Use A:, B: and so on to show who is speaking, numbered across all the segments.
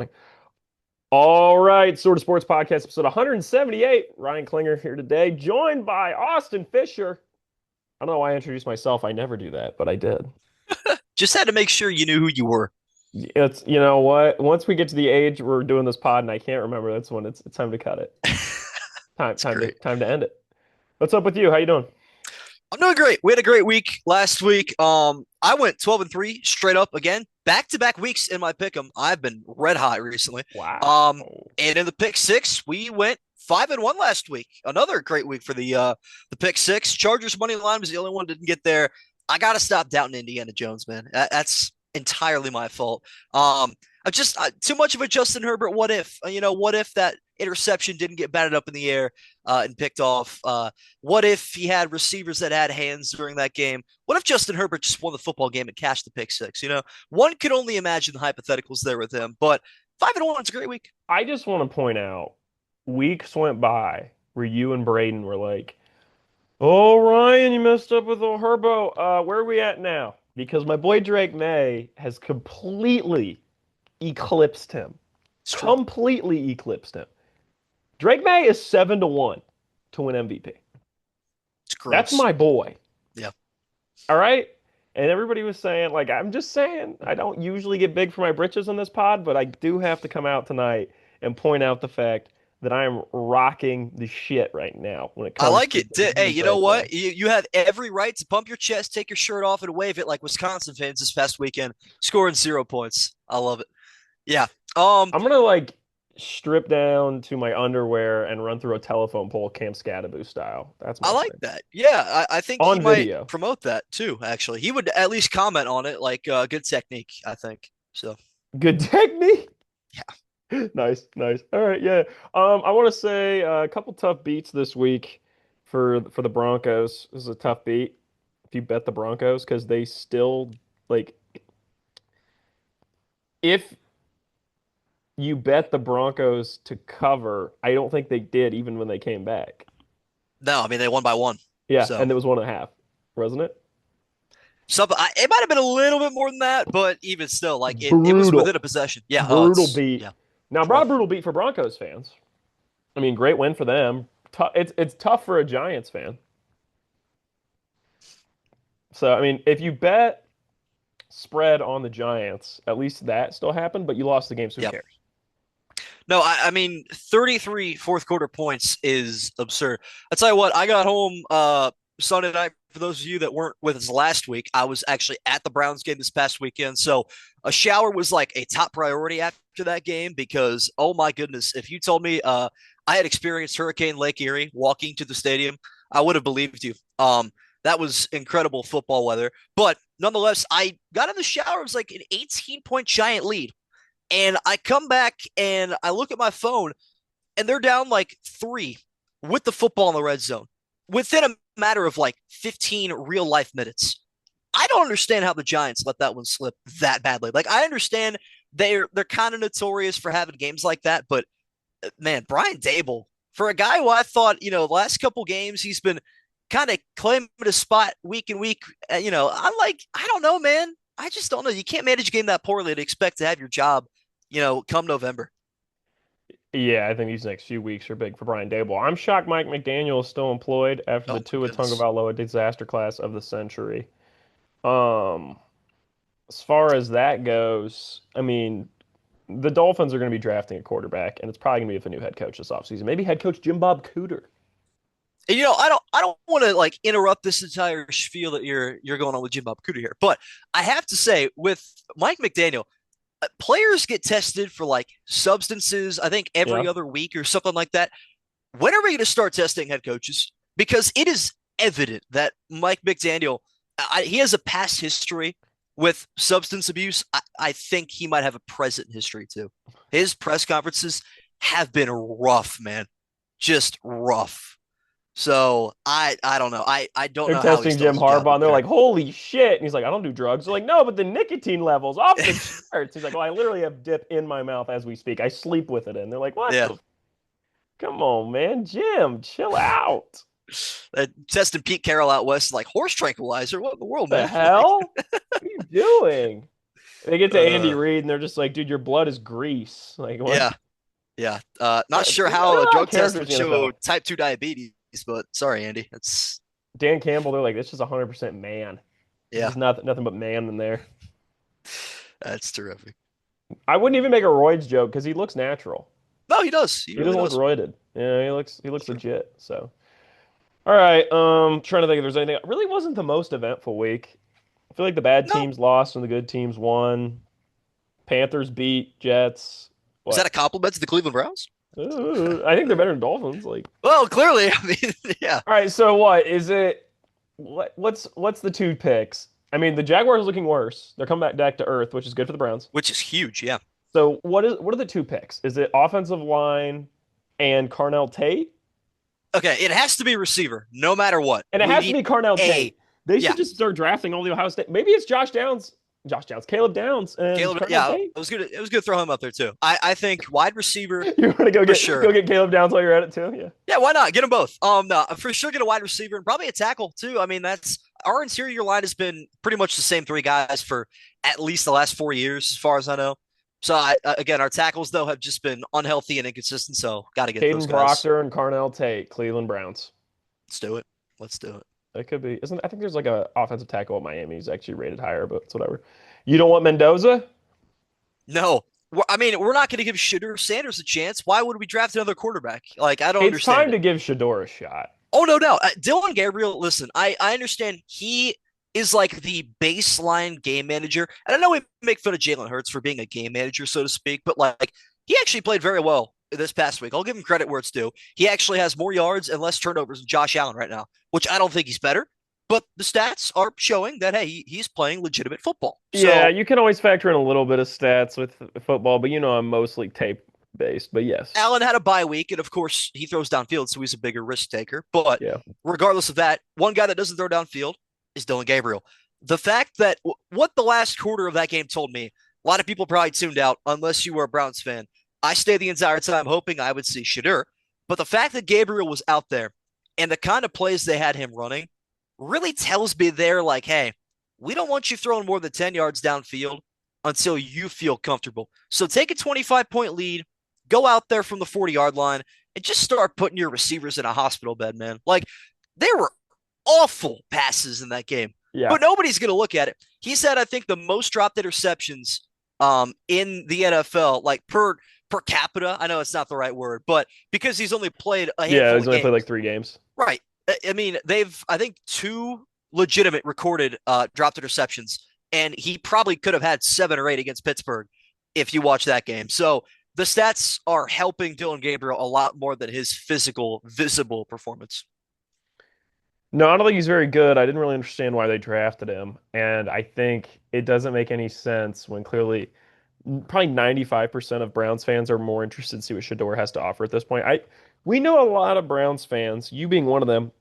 A: rolling. All right, Sort of Sports Podcast, episode 178. Ryan Klinger here today, joined by Austin Fisher. I don't know why I introduced myself. I never do that, but I did.
B: Just had to make sure you knew who you were.
A: It's you know what? Once we get to the age we're doing this pod and I can't remember, that's when it's time to cut it. Time
B: It's
A: time to
B: great.
A: time to end it. What's up with you? How you doing?
B: I'm doing great. We had a great week last week. I went 12-3 straight up again, back-to-back weeks in my pick'em. I've been red hot recently.
A: Wow.
B: And in the pick six, we went 5-1 last week. Another great week for the pick six. Chargers money line was the only one that didn't get there. I gotta stop doubting Indiana Jones, man. That's entirely my fault. I'm just too much of a Justin Herbert. What if? What if that interception didn't get batted up in the air and picked off? What if he had receivers that had hands during that game? What if Justin Herbert just won the football game and cashed the pick six? One could only imagine the hypotheticals there with him. But 5-1, it's a great week.
A: I just want to point out, weeks went by where you and Braden were like, "Oh, Ryan, you messed up with old Herbo. Where are we at now?" Because my boy Drake May has completely eclipsed him.
B: It's true.
A: Completely eclipsed him. Drake May is 7-1 to win MVP.
B: It's
A: That's
B: gross.
A: my boy.
B: Yeah.
A: All right. And everybody was saying, like, I'm just saying, I don't usually get big for my britches on this pod, but I do have to come out tonight and point out the fact that I am rocking the shit right now when it
B: I
A: comes
B: like
A: to
B: it. Hey,
A: the
B: you know
A: Drake May.
B: what? You have every right to pump your chest, take your shirt off, and wave it like Wisconsin fans this past weekend, scoring 0 points. I love it. Yeah. Um,
A: I'm gonna like strip down to my underwear and run through a telephone pole, Camp Scadaboo style. That's
B: I
A: my
B: like
A: thing.
B: that. Yeah, I think he
A: On
B: might
A: video.
B: promote that too, actually. He would at least comment on it, like good technique, I think. So
A: Good technique.
B: yeah.
A: Nice, nice. All right, yeah. I want to say a couple tough beats this week for the Broncos. This is a tough beat if you bet the Broncos because they still like if you bet the Broncos to cover, I don't think they did even when they came back.
B: No, I mean they won by one.
A: Yeah,
B: So
A: and it was 1.5, wasn't it?
B: it might have been a little bit more than that, but even still, like it was
A: Brutal,
B: within a possession. Yeah, oh
A: brutal
B: it's
A: beat.
B: yeah,
A: Now,
B: it's
A: brought a
B: rough.
A: brutal beat for Broncos fans. I mean, great win for them. It's tough for a Giants fan. So, I mean, if you bet spread on the Giants, at least that still happened, but you lost the game, so who
B: Yep.
A: cares?
B: No, I mean 33 fourth quarter points is absurd. I tell you what, I got home Sunday night. For those of you that weren't with us last week, I was actually at the Browns game this past weekend. So a shower was like a top priority after that game because oh my goodness, if you told me I had experienced Hurricane Lake Erie walking to the stadium, I would have believed you. That was incredible football weather. But nonetheless, I got in the shower. It was like an 18-point giant lead. And I come back and I look at my phone and they're down like three with the football in the red zone within a matter of like 15 real life minutes. I don't understand how the Giants let that one slip that badly. Like I understand they're kind of notorious for having games like that, but man, Brian Dable, for a guy who I thought, the last couple games he's been kind of claiming a spot week and week, I don't know, man. I just don't know. You can't manage a game that poorly and expect to have your job, come November.
A: Yeah, I think these next few weeks are big for Brian Dable. I'm shocked Mike McDaniel is still employed after the
B: Oh my
A: Tua
B: goodness.
A: Tagovailoa disaster class of the century. Um, as far as that goes, I mean, the Dolphins are going to be drafting a quarterback, and it's probably going to be with a new head coach this offseason. Maybe head coach Jim Bob Cooter.
B: And I don't want to like interrupt this entire spiel that you're going on with Jim Bob Cooter here, but I have to say with Mike McDaniel, players get tested for like substances. I think every
A: Yeah.
B: other week or something like that. When are we going to start testing head coaches? Because it is evident that Mike McDaniel, he has a past history with substance abuse. I think he might have a present history too. His press conferences have been rough, man, just rough. So I don't know. I don't
A: They're
B: know how he
A: testing
B: still
A: Jim
B: has a job
A: Harbaugh, and
B: over
A: they're
B: there.
A: like, "Holy shit!" And he's like, "I don't do drugs." They're like, "No, but the nicotine levels off the charts." He's like, "Well, I literally have dip in my mouth as we speak. I sleep with it in." They're like, "What
B: Yeah,
A: the? Come on, man, Jim, chill out."
B: testing Pete Carroll out west like horse tranquilizer. What in the world,
A: The
B: man? Like,
A: hell? What are you doing? They get to Andy
B: Uh,
A: Reid and they're just like, dude, your blood is grease. Like what?
B: yeah, yeah. Not sure
A: There's a
B: how a
A: lot of
B: drug test
A: characters
B: would
A: in the
B: show
A: NFL.
B: type 2 diabetes, but sorry, Andy. That's
A: Dan Campbell, they're like, this is 100% man. There's
B: yeah,
A: just nothing but man in there.
B: that's terrific.
A: I wouldn't even make a roids joke because he looks natural.
B: No, he does. He
A: He
B: really
A: doesn't look
B: does.
A: roided. Yeah, he looks
B: It's true.
A: legit. So, all right. Trying to think if there's anything. It really wasn't the most eventful week. I feel like the bad
B: No,
A: teams lost and the good teams won. Panthers beat Jets.
B: is that a
A: What?
B: compliment to the Cleveland Browns?
A: I think they're better than Dolphins. Like,
B: Well, clearly, I mean, yeah.
A: all right. So what is it? What's the two picks? I mean, the Jaguars are looking worse. They're coming back to earth, which is good for the Browns.
B: Which is huge, yeah.
A: So what are the two picks? Is it offensive line and Carnell Tate?
B: Okay, it has to be receiver, no matter what.
A: And it
B: We
A: has to
B: need
A: be Carnell
B: a
A: Tate. They should
B: yeah.
A: just start drafting all the Ohio State. Maybe it's Caleb Downs, and
B: Caleb,
A: Carnell
B: yeah,
A: Tate.
B: it was good to throw him up there too. I think wide receiver
A: You want to
B: for sure.
A: go get Caleb Downs while you're at it too? Yeah.
B: Yeah, why not? Get them both. No, for sure get a wide receiver and probably a tackle too. I mean, that's our interior line has been pretty much the same three guys for at least the last 4 years, as far as I know. So again, our tackles though have just been unhealthy and inconsistent. So got to get those
A: Caden
B: guys.
A: Proctor and Carnell Tate, Cleveland Browns.
B: Let's do it. Let's do it.
A: That could be. Isn't I think there's like a offensive tackle at Miami who's actually rated higher, but it's whatever. You don't want Mendoza?
B: No, I mean we're not going to give Shadur Sanders a chance. Why would we draft another quarterback? Like I don't
A: It's
B: understand
A: time
B: it.
A: to give Shador a shot.
B: Oh no, no. Dylan Gabriel, listen, I understand he is like the baseline game manager. And I know we make fun of Jalen Hurts for being a game manager, so to speak, but like he actually played very well this past week. I'll give him credit where it's due. He actually has more yards and less turnovers than Josh Allen right now, which I don't think he's better. But the stats are showing that hey, he's playing legitimate football.
A: Yeah,
B: So
A: you can always factor in a little bit of stats with football, but I'm mostly tape based. But yes,
B: Allen had a bye week, and of course he throws downfield, so he's a bigger risk taker. But
A: yeah.
B: regardless of that, one guy that doesn't throw downfield is Dylan Gabriel. The fact that what the last quarter of that game told me, a lot of people probably tuned out unless you were a Browns fan. I stayed the entire time hoping I would see Shadur. But the fact that Gabriel was out there and the kind of plays they had him running really tells me they're like, hey, we don't want you throwing more than 10 yards downfield until you feel comfortable. So take a 25-point lead, go out there from the 40-yard line, and just start putting your receivers in a hospital bed, man. Like, there were awful passes in that game,
A: Yeah.
B: but nobody's going to look at it. He's had, I think, the most dropped interceptions in the NFL, like per capita. I know it's not the right word, but because he's only played a
A: Yeah,
B: handful
A: he's
B: of
A: only played
B: games,
A: like 3 games.
B: right? I mean, they've I think two legitimate recorded dropped interceptions, and he probably could have had 7 or 8 against Pittsburgh if you watch that game. So the stats are helping Dylan Gabriel a lot more than his physical, visible performance.
A: No, I don't think he's very good. I didn't really understand why they drafted him, and I think it doesn't make any sense when clearly probably 95% of Browns fans are more interested to see what Shador has to offer at this point. We know a lot of Browns fans, you being one of them,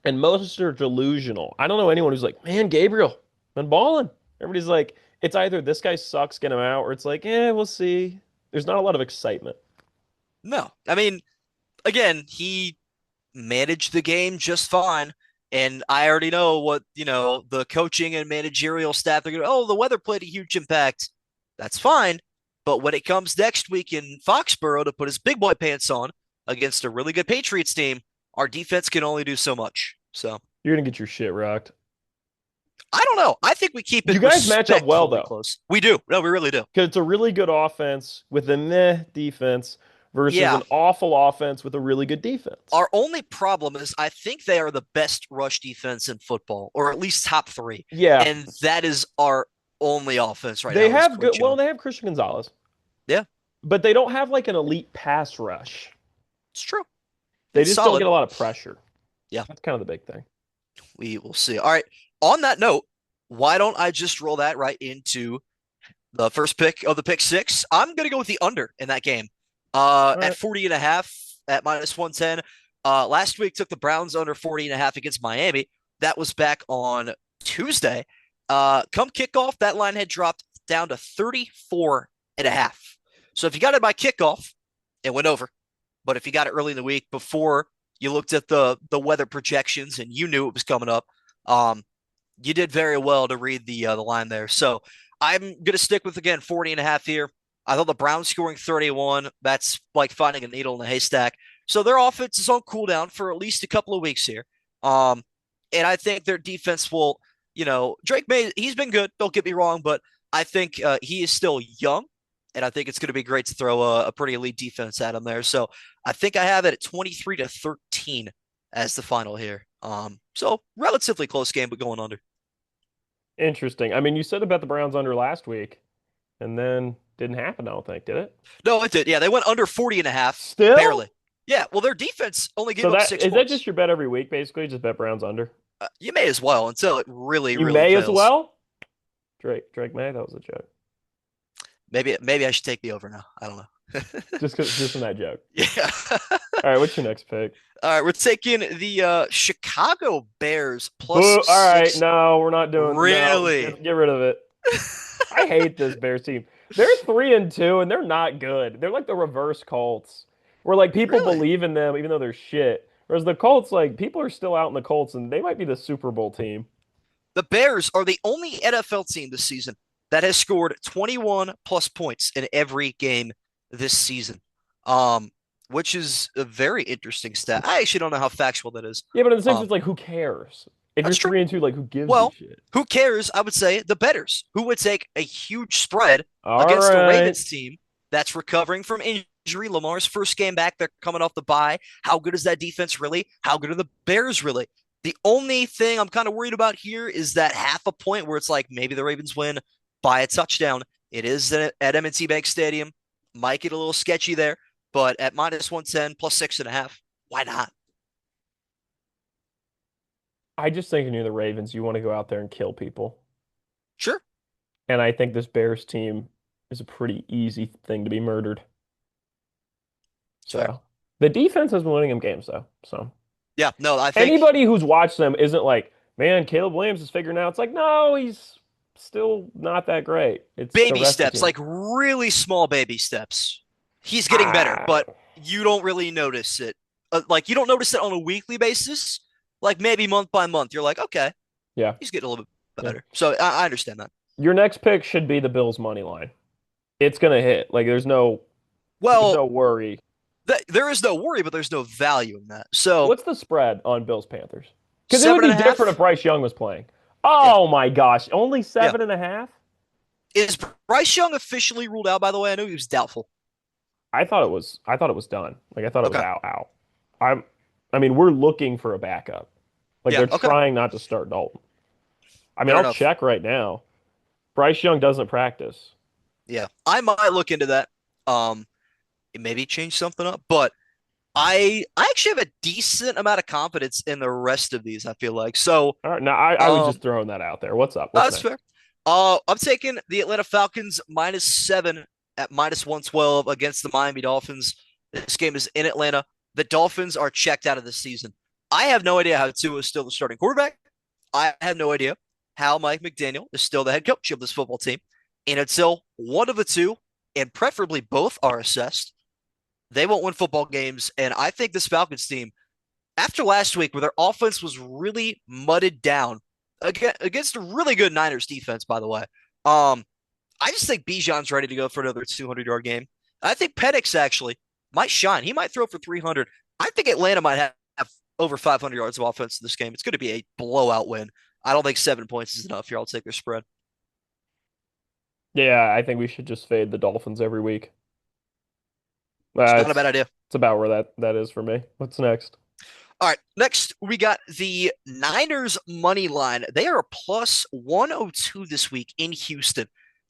A: and most are delusional. I don't know anyone who's like, man, Gabriel, been balling. Everybody's like, it's either this guy sucks, get him out, or it's like, we'll see. There's not a lot of excitement.
B: No, I mean, again, he managed the game just fine. And I already know what, the coaching and managerial staff are going to, oh, the weather played a huge impact. That's fine. But when it comes next week in Foxborough to put his big boy pants on against a really good Patriots team, our defense can only do so much. So
A: You're gonna get your shit rocked.
B: I don't know. I think we keep
A: You
B: it
A: guys match up well
B: respectfully
A: though,
B: close. We do. No, we really do.
A: because it's a really good offense with a meh defense versus
B: Yeah.
A: an awful offense with a really good defense.
B: Our only problem is I think they are the best rush defense in football, or at least top three.
A: Yeah,
B: And that is our only offense right
A: they
B: now is
A: have
B: Quinn
A: good. Well,
B: John.
A: they have Christian Gonzalez,
B: Yeah,
A: but they don't have like an elite pass rush.
B: it's true.
A: They
B: It's
A: just don't
B: solid.
A: get a lot of pressure.
B: Yeah,
A: That's kind of the big thing.
B: we will see. All right. On that note, why don't I just roll that right into the first pick of the pick six? I'm going to go with the under in that game
A: All
B: at
A: right.
B: 40 and a half at minus 110. Last week took the Browns under 40 and a half against Miami. That was back on Tuesday. Come kickoff, that line had dropped down to 34 and a half. So if you got it by kickoff, it went over. But if you got it early in the week before you looked at the weather projections and you knew it was coming up, you did very well to read the line there. So I'm going to stick with, again, 40 and a half here. I thought the Browns scoring 31, that's like finding a needle in a haystack. So their offense is on cooldown for at least a couple of weeks here. Um, and I think their defense will, Drake May, he's been good. Don't get me wrong, but I think he is still young. And I think it's going to be great to throw a pretty elite defense at him there. So I think I have it at 23-13 as the final here. So relatively close game, but going under.
A: Interesting. I mean, you said about the Browns under last week, and then didn't happen, I don't think, did it?
B: No, it did. Yeah, they went under 40 and a half,
A: Still?
B: barely. Yeah, well, their defense only
A: So
B: gave up
A: that
B: six
A: is that just
B: points.
A: your bet every week, basically? Just bet Browns under?
B: You may as well until it really,
A: You
B: really
A: may as
B: fails.
A: well? Drake May, that was a joke.
B: Maybe I should take the over now. I don't know.
A: Just in that joke.
B: Yeah.
A: All right, what's your next pick?
B: All right, we're taking the Chicago Bears plus
A: Boo. All right,
B: six.
A: no, we're not doing no,
B: Really?
A: get rid of it. I hate this Bears team. They're 3-2 and they're not good. They're like the reverse Colts, where like people
B: Really?
A: believe in them even though they're shit. Whereas the Colts, like people are still out in the Colts and they might be the Super Bowl team.
B: The Bears are the only NFL team this season that has scored 21 plus points in every game this season. Um, which is a very interesting stat. I actually don't know how factual that is.
A: Yeah, but in the sense,
B: Um,
A: it's like who cares? If you're
B: that's true.
A: 3-2, like who gives a
B: Well,
A: shit?
B: who cares? I would say the betters, who would take a huge spread
A: All
B: against the
A: right.
B: Ravens team that's recovering from injury. Lamar's first game back, they're coming off the bye. How good is that defense really? How good are the Bears really? The only thing I'm kind of worried about here is that half a point where it's like maybe the Ravens win by a touchdown. It is at M&T Bank Stadium. Might get a little sketchy there, but at minus 110 plus 6.5, why not?
A: I just think you're the Ravens, you want to go out there and kill people.
B: Sure,
A: And I think this Bears team is a pretty easy thing to be murdered.
B: fair.
A: So the defense has been winning them games though. So
B: Yeah, no, I think
A: anybody who's watched them isn't like, man, Caleb Williams is figuring out. It's like, no, he's still not that great. It's the
B: baby
A: rest of the
B: steps,
A: team.
B: like really small baby steps. He's getting better,
A: Ah,
B: but you don't really notice it. Like you don't notice it on a weekly basis. Like maybe month by month, you're like, okay,
A: yeah,
B: he's getting a little bit
A: yeah.
B: better. So I understand that.
A: Your next pick should be the Bills money line. It's gonna hit. Like there's
B: Well,
A: no worry.
B: there is no worry, but there's no value in that. So
A: What's the spread on Bills Panthers? Because it would
B: seven
A: be
B: and a
A: different if
B: half.
A: Bryce Young was playing.
B: Yeah,
A: Oh my gosh, only
B: yeah.
A: 7.5?
B: Is Bryce Young officially ruled out? By the way, I knew he was doubtful.
A: I thought it was done. Like I thought it was
B: Okay.
A: out. I'm I mean, we're looking for a backup. Like
B: Yeah.
A: they're
B: Okay.
A: trying not to start Dalton. I mean,
B: Fair
A: I'll
B: enough.
A: check right now. Bryce Young doesn't practice.
B: Yeah, I might look into that. Um, maybe change something up, but I actually have a decent amount of confidence in the rest of these, I feel like. So,
A: All right, now I was just
B: um,
A: throwing that out there. What's up? What's
B: that's
A: next?
B: fair. I'm taking the Atlanta Falcons -7 at minus 112 against the Miami Dolphins. This game is in Atlanta. The Dolphins are checked out of the season. I have no idea how Tua is still the starting quarterback. I have no idea how Mike McDaniel is still the head coach of this football team. And until one of the two, and preferably both, are assessed, they won't win football games. And I think this Falcons team, after last week, where their offense was really mudded down against a really good Niners defense, by the way, um, I just think Bijan's ready to go for another 200-yard game. I think Penix actually might shine. He might throw for 300. I think Atlanta might have over 500 yards of offense in this game. It's going to be a blowout win. I don't think 7 points is enough here. I'll take their spread.
A: Yeah, I think we should just fade the Dolphins every week.
B: It's not a bad
A: It's
B: idea.
A: it's about where that is for me. What's next?
B: All right, next we got the Niners money line. They are plus 102 this week in Houston.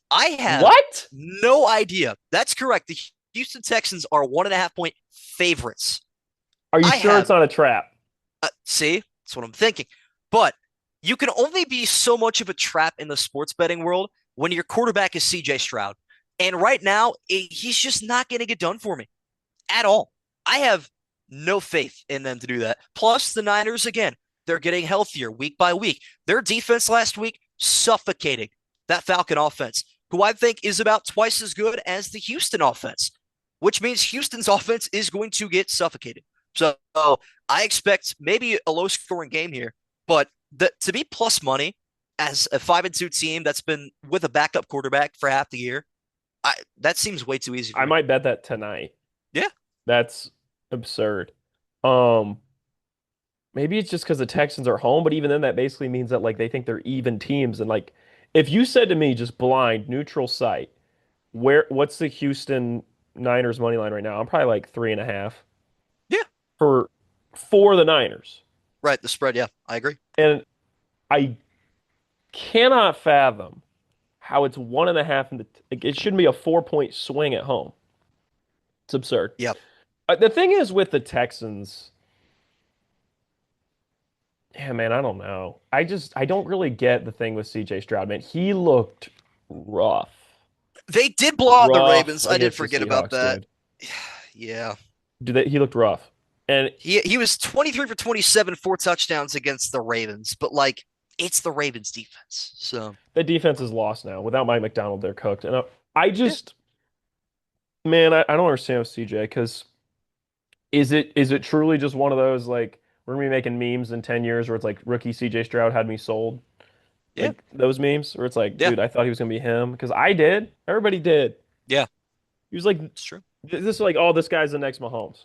B: I have
A: What?
B: no idea. That's correct. The Houston Texans are 1.5 point favorites.
A: Are you
B: I
A: sure it's
B: have,
A: not a trap?
B: see, that's what I'm thinking. But you can only be so much of a trap in the sports betting world when your quarterback is CJ Stroud. And right now, he's just not going to get done for me at all. I have no faith in them to do that. Plus, the Niners, again, they're getting healthier week by week. Their defense last week, suffocating that Falcon offense, who I think is about twice as good as the Houston offense, which means Houston's offense is going to get suffocated. So I expect maybe a low scoring game here, but to be plus money as a 5-2 team that's been with a backup quarterback for half the year, that seems way too easy for
A: I
B: me.
A: might bet that tonight.
B: Yeah,
A: That's absurd. Um, Maybe it's just because the Texans are home, but even then, that basically means that like they think they're even teams. And like, if you said to me, just blind neutral site, what's the Houston Niners money line right now? I'm probably like 3.5
B: yeah,
A: for for the Niners,
B: right. The spread, yeah, I agree.
A: and I cannot fathom how it's 1.5 in like, it shouldn't be a 4 point swing at home. It's absurd.
B: Yeah,
A: The thing is with the Texans, yeah, man, I don't know. I don't really get the thing with CJ Stroud, man. He looked rough.
B: they did blow out the
A: Rough
B: Ravens. I did
A: against the
B: forget about
A: Seahawks,
B: that.
A: dude.
B: Yeah,
A: He looked rough. And
B: he was 23 for 27, 4 touchdowns against the Ravens, but like it's the Ravens defense. So
A: the defense is lost now. Without Mike McDonald, they're cooked. And I
B: yeah,
A: just, man, I don't understand with CJ because is it truly just one of those like we're gonna be making memes in 10 years where it's like rookie CJ Stroud had me sold?
B: yeah,
A: Like those memes where it's like,
B: yeah,
A: dude, I thought he was gonna be him because I did. Everybody did.
B: yeah.
A: He was like
B: It's true.
A: this is like, oh, this guy's the next Mahomes.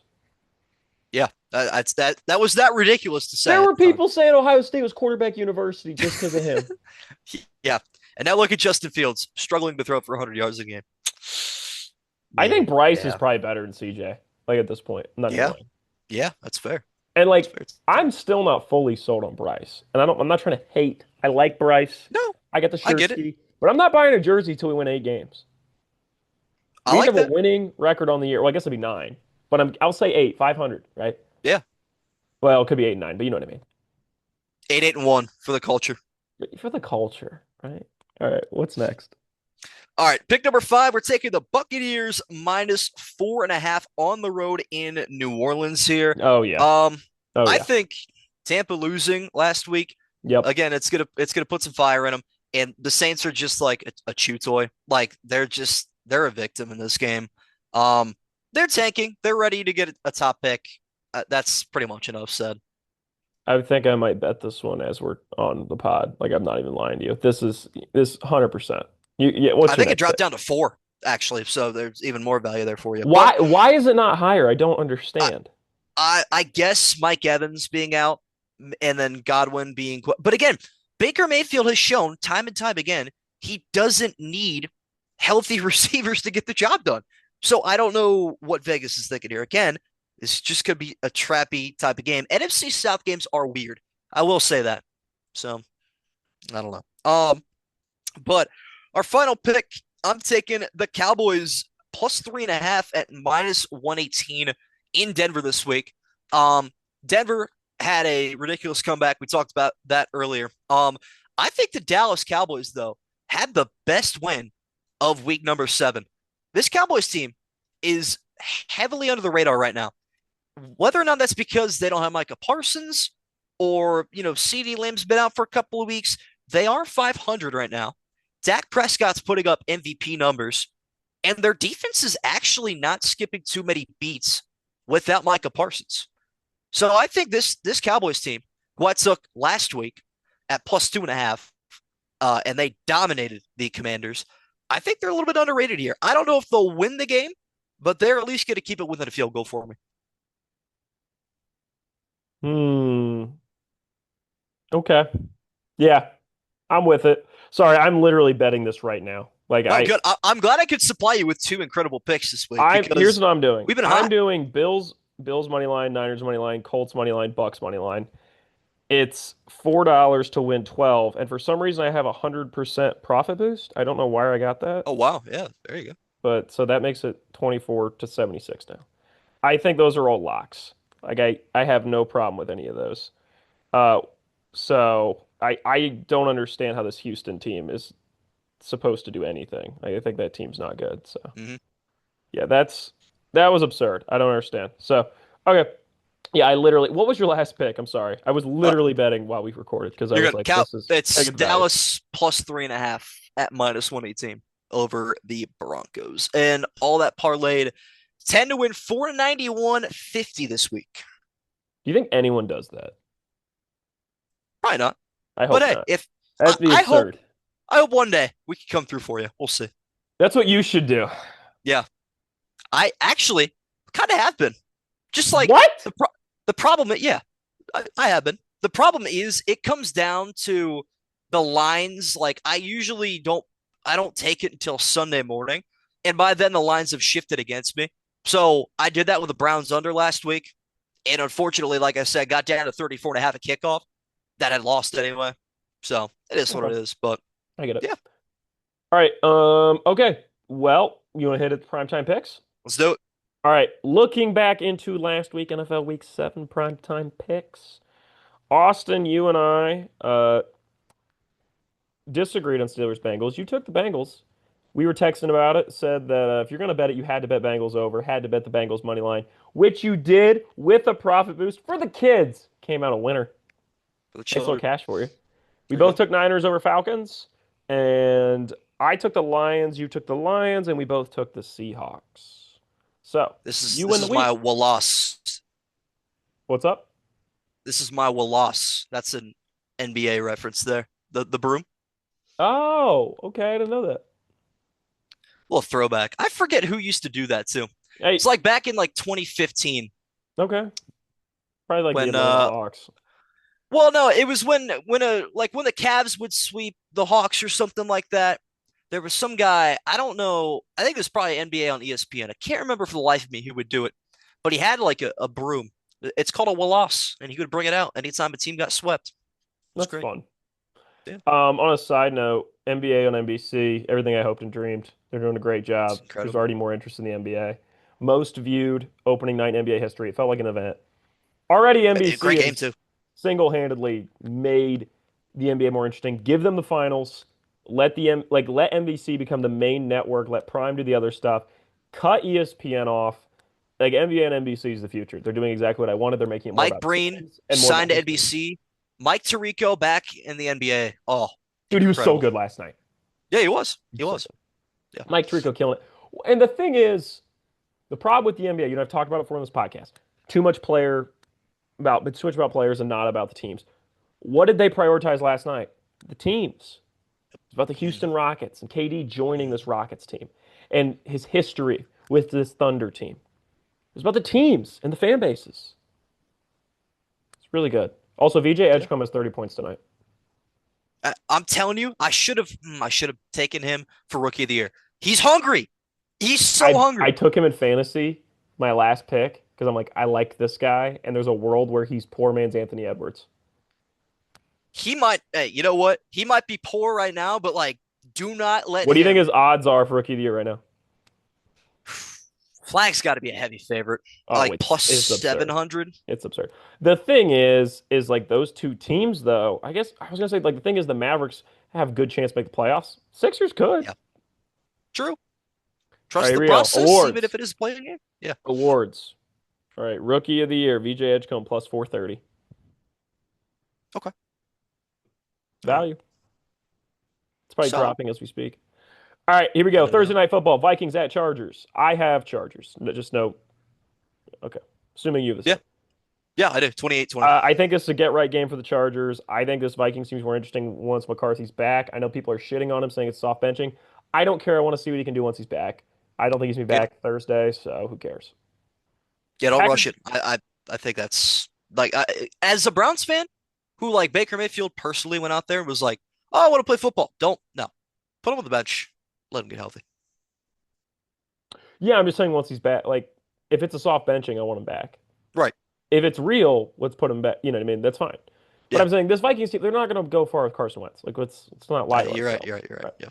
B: Yeah, that's that. That was that ridiculous to say
A: There
B: at
A: were
B: the time.
A: people saying Ohio State was quarterback university just because of him.
B: Yeah, and now look at Justin Fields struggling to throw for 100 yards a game.
A: I
B: Man,
A: think Bryce is
B: yeah,
A: probably better than CJ. Like at this point, I'm not even
B: yeah,
A: lying.
B: yeah. That's fair.
A: And
B: That's
A: like,
B: fair.
A: I'm still not fully sold on Bryce. And I'm not trying to hate. I like Bryce.
B: No,
A: I got the
B: I
A: shirt
B: get it.
A: ski, but I'm not buying a jersey till we win 8 games.
B: I
A: We
B: like
A: have a
B: that.
A: winning record on the year. Well, I guess it'd be 9, but I'll say 8, 500, right?
B: Yeah,
A: Well, it could be 8 and 9, but you know what I mean.
B: 8-8-1 for the culture.
A: For the culture, right? All right, what's next?
B: All right, pick number 5. We're taking the Buccaneers -4.5 on the road in New Orleans here.
A: Oh yeah.
B: Um,
A: Oh
B: I
A: yeah.
B: think Tampa losing last week
A: Yep.
B: again. It's gonna put some fire in them, and the Saints are just like a chew toy. Like they're a victim in this game. Um, they're tanking. They're ready to get a top pick. That's pretty much enough said.
A: I think I might bet this one as we're on the pod. Like I'm not even lying to you. This 100%. Yeah, what's
B: I
A: your
B: think it
A: next
B: dropped
A: pick?
B: down to 4 actually, so there's even more value there for you. But
A: Why is it not higher? I don't
B: I,
A: understand.
B: I guess Mike Evans being out and then Godwin being, but again, Baker Mayfield has shown time and time again he doesn't need healthy receivers to get the job done. So I don't know what Vegas is thinking here. Again, this just could be a trappy type of game. NFC South games are weird. I will say that. So I don't know. But our final pick, I'm taking the Cowboys +3.5 at -118 in Denver this week. Um, Denver had a ridiculous comeback. We talked about that earlier. I think the Dallas Cowboys, though, had the best win of week number 7. This Cowboys team is heavily under the radar right now. Whether or not that's because they don't have Micah Parsons or, CeeDee Lamb's been out for a couple of weeks, they are 500 right now. Dak Prescott's putting up MVP numbers, and their defense is actually not skipping too many beats without Micah Parsons. So I think this Cowboys team, who I took last week at +2.5, and they dominated the Commanders, I think they're a little bit underrated here. I don't know if they'll win the game, but they're at least going to keep it within a field goal for me.
A: Hmm. Okay. Yeah, I'm with it. Sorry, I'm literally betting this right now. Like
B: Oh, good. I'm glad I could supply you with 2 incredible picks this week
A: here's
B: because
A: what I'm doing.
B: we've been
A: I'm
B: hot.
A: doing Bills money line, Niners money line, Colts money line, Bucks money line. It's $4 to win 12, and for some reason I have 100% profit boost. I don't know why I got that,
B: Oh, wow. Yeah, there you go.
A: but so that makes it 24 to 76 now. I think those are all locks. Like I have no problem with any of those. Uh, so I don't understand how this Houston team is supposed to do anything. I think that team's not good. So
B: Mm-hmm.
A: yeah, that was absurd. I don't understand. So okay, yeah, I literally. What was your last pick? I'm sorry. I was
B: Uh,
A: literally betting while we recorded because I
B: you're
A: was
B: gonna
A: like,
B: count.
A: this is
B: It's
A: good value.
B: Dallas +3.5 at -118 over the Broncos, and all that parlayed 10 to win 491.50 this week.
A: Do you think anyone does that?
B: Probably not.
A: I
B: But
A: hope
B: hey,
A: not. That'd be
B: I hope
A: absurd.
B: I hope one day we can come through for you. We'll see.
A: That's what you should do.
B: Yeah, I actually kind of have been. Just like
A: What?
B: the problem, yeah, I have been. The problem is it comes down to the lines. Like I don't take it until Sunday morning, and by then the lines have shifted against me. So I did that with the Browns under last week, and unfortunately, like I said, got down to 34 and a half a kickoff that had lost anyway. So it is what it
A: Okay,
B: is. But
A: I get it.
B: yeah,
A: All right. Okay. Well, you want to hit it primetime picks?
B: let's do it.
A: All right. Looking back into last week, NFL Week 7 primetime picks. Austin, you and I disagreed on Steelers Bengals. You took the Bengals. We were texting about it, said that if you're going to bet it, you had to bet Bengals over, had to bet the Bengals money line, which you did with a profit boost for the kids. Came out a winner.
B: For the
A: Nice little
B: children.
A: cash for you. We
B: There you
A: both
B: go.
A: took Niners over Falcons, and I took the Lions, you took the Lions, and we both took the Seahawks. So, you
B: This
A: win the
B: is my
A: week.
B: Wallace.
A: What's up?
B: This is my Wallace. That's an NBA reference there. The broom.
A: Oh, okay. I didn't know that.
B: Little throwback. I forget who used to do that too. It's
A: Hey,
B: like back in like 2015
A: okay. Probably like the
B: when
A: Atlanta Hawks.
B: well no, it was when the Cavs would sweep the Hawks or something like that. There was some guy, I don't know, I think it was probably NBA on ESPN. I can't remember for the life of me who would do it, but he had like a broom. It's called a Wallace, and he would bring it out anytime a team got swept. It was
A: That's
B: great.
A: fun.
B: Yeah,
A: On a side note, NBA on NBC, everything I hoped and dreamed. They're doing a great
B: it's
A: job. There's
B: incredible.
A: already more interest in the NBA. Most viewed opening night in NBA history. It felt like an event. Already NBC
B: Great game
A: has
B: too.
A: single-handedly made the NBA more interesting. Give them the finals. Let NBC become the main network. Let Prime do the other stuff. Cut ESPN off. Like NBA and NBC is the future. They're doing exactly what I wanted. They're making it more
B: Mike
A: about
B: Breen
A: teams and more about
B: signed to
A: history.
B: NBC. Mike Tirico back in the NBA. Oh,
A: Dude, he was so
B: incredible.
A: good last night.
B: Yeah, he was.
A: He
B: He
A: was so
B: was.
A: good.
B: Yeah.
A: Mike Tirico killing it. And the thing is, the problem with the NBA, I've talked about it before on this podcast. Too much player but too much about players and not about the teams. What did they prioritize last night? The teams. It's about the
B: Mm-hmm.
A: Houston Rockets and KD joining this Rockets team and his history with this Thunder team. It's about the teams and the fan bases. It's really good. Also, VJ
B: Yeah.
A: Edgecombe has 30 points tonight.
B: I'm telling you, I should have taken him for rookie of the year. He's hungry. He's so
A: I
B: hungry.
A: took him in fantasy, my last pick, because I'm like, I like this guy, and there's a world where he's poor man's Anthony Edwards.
B: He might, hey, you know what? He might be poor right now, but like, do not let
A: What do you think
B: him.
A: his odds are for rookie of the year right now?
B: Flag's got to be a heavy favorite,
A: Oh,
B: like plus
A: it's absurd.
B: 700.
A: It's absurd. The thing is like those two teams, though. I guess I was gonna say like the thing is the Mavericks have good chance to make the playoffs. Sixers could.
B: Yeah, true.
A: All right,
B: Trust
A: here
B: the
A: we go.
B: process, even if
A: Awards.
B: it is playing game. Yeah.
A: Awards. All right, Rookie of the Year, VJ Edgecombe plus 430.
B: Okay. All right.
A: Value. It's probably
B: Solid.
A: dropping as we speak. All right, here we
B: I
A: go.
B: don't
A: Thursday
B: know.
A: night football. Vikings at Chargers. I have Chargers. Just no. Okay. Assuming you have the
B: Yeah.
A: same.
B: Yeah, I do. 28-20.
A: I think this is a get right game for the Chargers. I think this Vikings team is more interesting once McCarthy's back. I know people are shitting on him, saying it's soft benching. I don't care. I want to see what he can do once he's back. I don't think he's gonna be
B: Yeah.
A: back Thursday, so who cares?
B: Yeah, don't
A: Packers.
B: rush it. I think that's like as a Browns fan who like Baker Mayfield personally went out there and was like, "Oh, I want to play football." Don't no. Put him on the bench. Let him get healthy.
A: Yeah, I'm just saying once he's back. Like if it's a soft benching, I want him back.
B: Right.
A: If it's real, let's put him back. You know what I mean? That's fine. But
B: Yeah.
A: I'm saying this Vikings team, they're not gonna go far with Carson Wentz. Like let's not lie to
B: You're right.
A: ourselves.
B: You're right. You're right.
A: Right.
B: Yeah.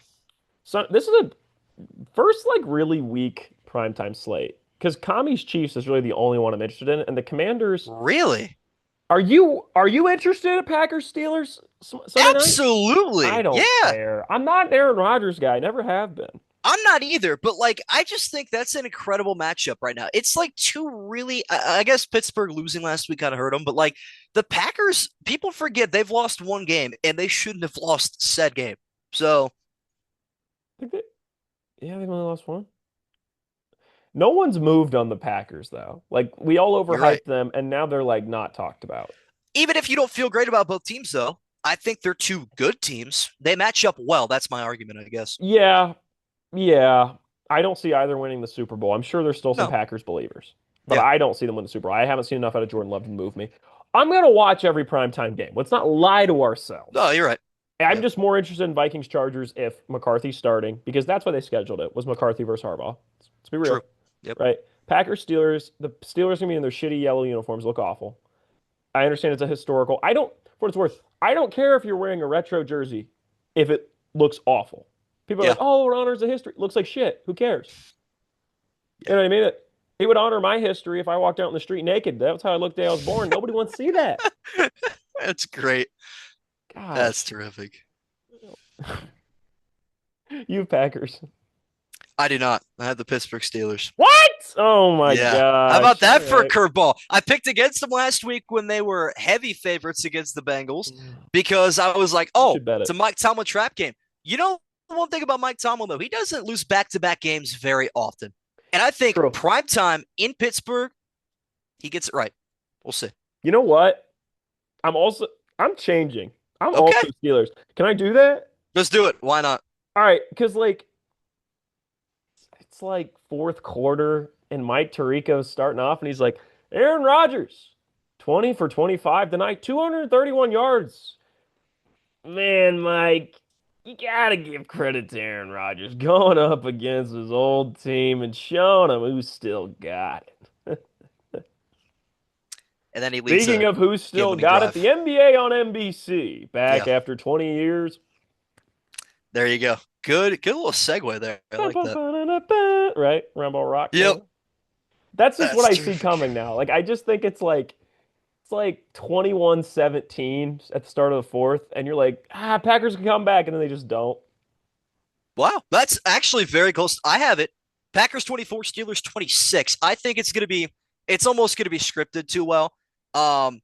A: So this is a first like really weak primetime slate because Kami's Chiefs is really the only one I'm interested in, and the Commanders.
B: Really?
A: Are you interested in Packers Steelers Sunday night? I
B: Absolutely.
A: don't
B: Yeah.
A: care. I'm not an Aaron Rodgers guy. Never have been.
B: I'm not either, but like I just think that's an incredible matchup right now. It's like two really I guess Pittsburgh losing last week kind of hurt them, but like the Packers, people forget they've lost one game and they shouldn't have lost said game. So,
A: I think yeah, they've only lost one. No one's moved on the Packers though. Like we all
B: you're right.
A: overhyped them, and now they're like not talked about.
B: Even if you don't feel great about both teams though, I think they're two good teams. They match up well. That's my argument, I guess.
A: Yeah, yeah. I don't see either winning the Super Bowl. I'm sure there's still some
B: No.
A: Packers believers, but
B: Yeah.
A: I don't see them win the Super Bowl. I haven't seen enough out of Jordan Love to move me. I'm gonna watch every primetime game. Let's not lie to
B: No,
A: ourselves.
B: you're right.
A: I'm
B: Yeah.
A: just more interested in Vikings Chargers if McCarthy's starting because that's why they scheduled it was McCarthy versus Harbaugh. Let's be real,
B: True. Yep.
A: right? Packers Steelers. The Steelers gonna be in their shitty yellow uniforms, look awful. I understand it's a historical. I don't, for what it's worth, I don't care if you're wearing a retro jersey if it looks awful. People are like,
B: Yeah.
A: oh, it honors the history. It looks like shit. Who cares? You
B: Yeah.
A: know what I mean? It would honor my history if I walked out in the street naked. That's how I looked the day I was born. Nobody wants to see that.
B: That's great.
A: God,
B: That's terrific.
A: you Packers.
B: I do not. I have the Pittsburgh Steelers.
A: What? Oh my
B: Yeah. How about
A: gosh. All
B: that for a
A: right.
B: curveball? I picked against them last week when they were heavy favorites against the Bengals because I was like,
A: You
B: oh,
A: should bet
B: it's
A: it.
B: a Mike Tomlin trap game. You know, one thing about Mike Tomlin, though, he doesn't lose back to back games very often. And I think
A: True.
B: prime time in Pittsburgh, he gets it right. We'll see.
A: You know what? I'm also I'm changing. I'm
B: Okay.
A: also Steelers. Can I do that?
B: Let's do it. Why not?
A: All right, because like it's like fourth quarter and Mike Tirico's starting off and he's like, Aaron Rodgers, 20 for 25 tonight, 231 yards. Man, Mike, you gotta give credit to Aaron Rodgers going up against his old team and showing him who's still got it.
B: And then he leads
A: Speaking
B: a
A: of who's
B: game
A: still
B: winning
A: got it,
B: drive.
A: the NBA on NBC
B: Yeah.
A: back after 20 years.
B: There you go. Good little segue there. I like that.
A: Right? Rambo Rock
B: Yep.
A: kind of. That's just what
B: That's
A: I see
B: terrific.
A: coming now. Like I just think it's like 21-17 at the start of the fourth, and you're like, Packers can come back, and then they just don't.
B: Wow. That's actually very close. I have it. Packers 24, Steelers 26. I think it's almost going to be scripted too well. Um,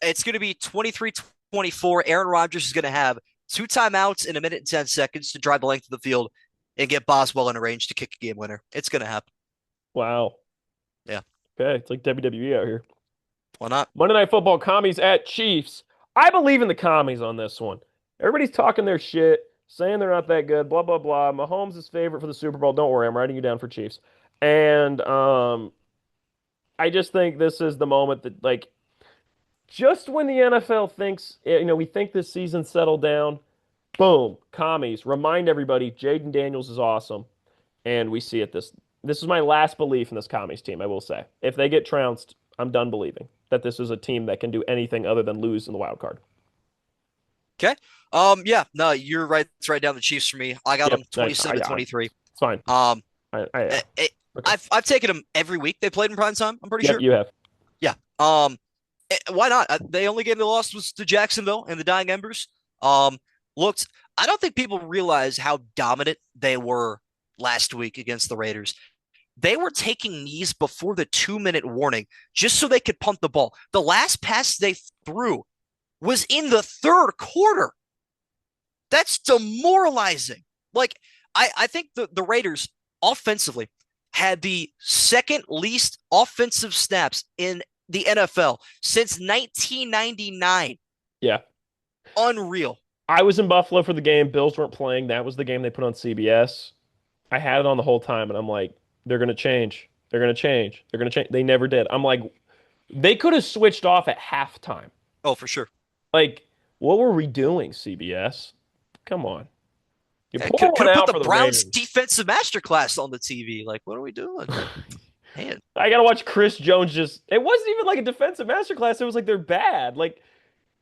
B: it's going to be 23-24. Aaron Rodgers is going to have two timeouts in a minute and 10 seconds to drive the length of the field and get Boswell in a range to kick a game winner. It's going to happen.
A: Wow.
B: Yeah.
A: Okay, it's like WWE out here.
B: Why not?
A: Monday Night Football commies at Chiefs. I believe in the commies on this one. Everybody's talking their shit, saying they're not that good, blah, blah, blah. Mahomes is favorite for the Super Bowl. Don't worry, I'm writing you down for Chiefs. And I just think this is the moment that, like, just when the NFL thinks, we think this season settled down, boom, commies. Remind everybody, Jaden Daniels is awesome. And we see it this is my last belief in this commies team, I will say. If they get trounced, I'm done believing that this is a team that can do anything other than lose in the wild card.
B: Okay. Yeah, no, you're right. It's right down the Chiefs for me. I got
A: Yep,
B: them
A: I
B: 27-23.
A: it's fine.
B: Um,
A: Yeah.
B: it, it,
A: Okay.
B: I've taken them every week. They played in prime time. I'm pretty
A: Yep,
B: sure.
A: you have.
B: Yeah. Why not? The only game they lost was to Jacksonville and the Dying Embers. Looked. I don't think people realize how dominant they were last week against the Raiders. They were taking knees before the 2 minute warning just so they could punt the ball. The last pass they threw was in the third quarter. That's demoralizing. Like, I think the Raiders offensively had the second least offensive snaps in the NFL since 1999.
A: Yeah.
B: Unreal.
A: I was in Buffalo for the game. Bills weren't playing. That was the game they put on CBS. I had it on the whole time, and I'm like, they're gonna change. They're gonna change. They're gonna change. They never did. I'm like, they could have switched off at halftime.
B: Oh, for sure.
A: Like, what were we doing, CBS? Come on. You
B: Yeah,
A: pour
B: could
A: one
B: have put
A: out
B: the
A: for the
B: Browns
A: Ravens.
B: defensive masterclass on the TV. Like, what are we doing? Man,
A: I gotta watch Chris Jones just. It wasn't even like a defensive masterclass. It was like they're bad. Like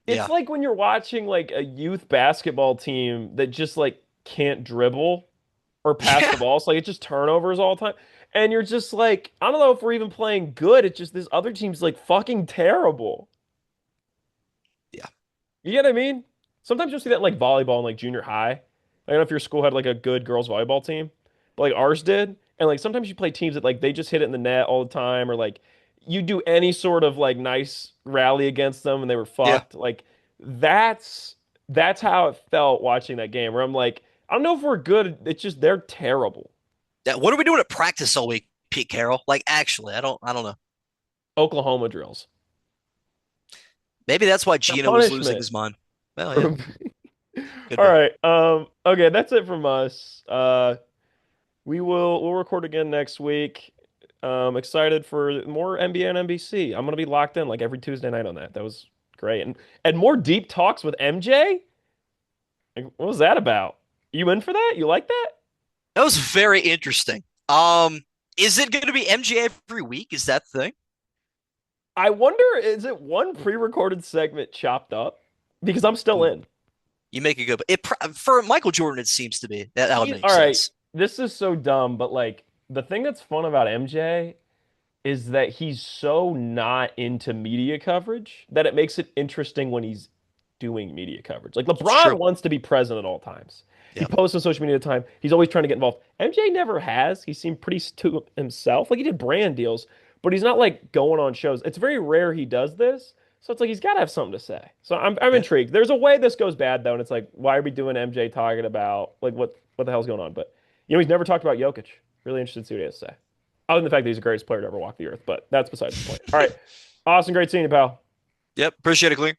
A: it's
B: yeah,
A: like when you're watching like a youth basketball team that just like can't dribble or pass the
B: yeah,
A: ball. So like it's just turnovers all the time. And you're just like, I don't know if we're even playing good. It's just this other team's like fucking terrible.
B: yeah,
A: You get what I mean? Sometimes you'll see that in like volleyball in like junior high. I don't know if your school had like a good girls volleyball team, but like ours did. And like sometimes you play teams that like they just hit it in the net all the time, or like you do any sort of like nice rally against them and they were
B: yeah.
A: fucked. Like that's that's how it felt watching that game where I'm like, I don't know if we're good. It's just they're terrible.
B: Yeah. What are we doing at practice all week, Pete Carroll? Like, actually, I don't know.
A: Oklahoma drills.
B: Maybe that's why
A: The
B: Gino was losing
A: punishment.
B: his mind. Well, yeah, could
A: All
B: be.
A: right. Okay, that's it from us. We'll record again next week. Excited for more NBA and NBC. I'm gonna be locked in like every Tuesday night on that. That was great. And more deep talks with MJ? Like, what was that about? You in for that? You like that?
B: That was very interesting. Um, is it going to be MJ every week? Is that the thing?
A: I wonder, is it one pre-recorded segment chopped up? Because I'm still
B: Ooh,
A: in.
B: you make a good. For Michael Jordan, it seems to be that would make
A: All right,
B: sense.
A: this is so dumb, but like the thing that's fun about MJ is that he's so not into media coverage that it makes it interesting when he's doing media coverage. Like
B: It's
A: LeBron
B: true.
A: wants to be present at all times. He
B: Yeah,
A: posts on social media all the time. He's always trying to get involved. MJ never has. He seemed pretty to himself. Like he did brand deals, but he's not like going on shows. It's very rare he does this. So it's like he's got to have something to say. So I'm
B: yeah,
A: intrigued. There's a way this goes bad though, and it's like why are we doing MJ talking about like what the hell's going on? But he's never talked about Jokic. Really interested to see what he has to say. Other than the fact that he's the greatest player to ever walk the earth, but that's besides the point. All right. Awesome. Great seeing you, pal.
B: yep. Appreciate it, Clean.